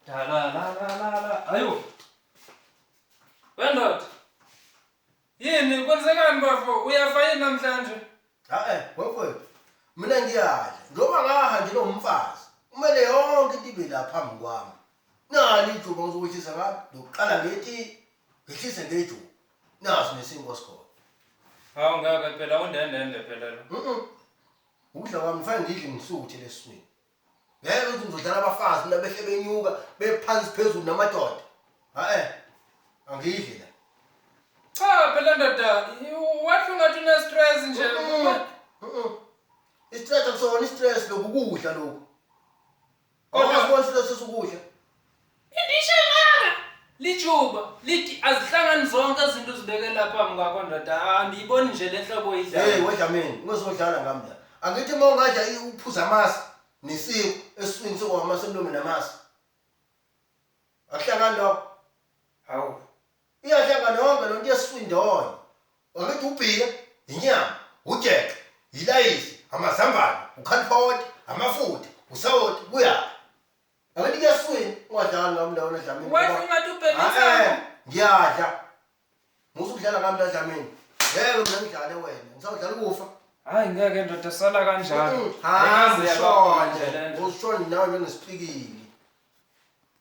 La. Ayo. Wendoda. Yini kwenzekani bafo? Uyafa yini namhlanje? Wemfowethu. Mina ngiyadla. Ngoba ngahambe nomfazi. Kumele yonke into ibe lapha phambi kwami. Nali ijuba ngizokuthisa ngathi, lokuqala ngethi ngehlise ngejuba. Naso nesimo sikhona. Hawu ngeke phela undendende phela lo. Ukudla kwami kufanele ngidle ngisuthe lesiswini. Ngeke ukuthi ngizodlala abafazi mina behle benyuka bephansi phezulu namadoda. Angidli la. Cha phela ndoda, wathi ngathi une stress nje. Istress akusona istress lokudla lokho. Kodwa stress sokudla. Indishanganga. Lijuba, lithi azihlangani zonke izinto uzibeke lapha phambi kwakho ndoda. Andiyiboni nje lenhlobo idla. Wedlamini, ungazodlala ngami la. Angithi mawungadla uphuza amasi nesiko eswini sokwamasi emlomeni namasi. Akuhlangani lokho. Hawu. Iyahlangana yonke lonto yeswindonye. Angithi ubhika, inyama, ujeke, ilayisi, amazambane, ukhalipoti, amafutha, usawoti, kuyaphi. Angithi kuyaswini, ungadlali ngami la wena Dlamini. Wathi ngathi ubhekisa. Ngiyadla. Musukudlala ngami la Dlamini. Ngeke mina ngidlale wena. Ngisawudlala ukufa. Hayi ngeke ndoda sala kanjalo. Hayi, usishone nawe njengesipikili.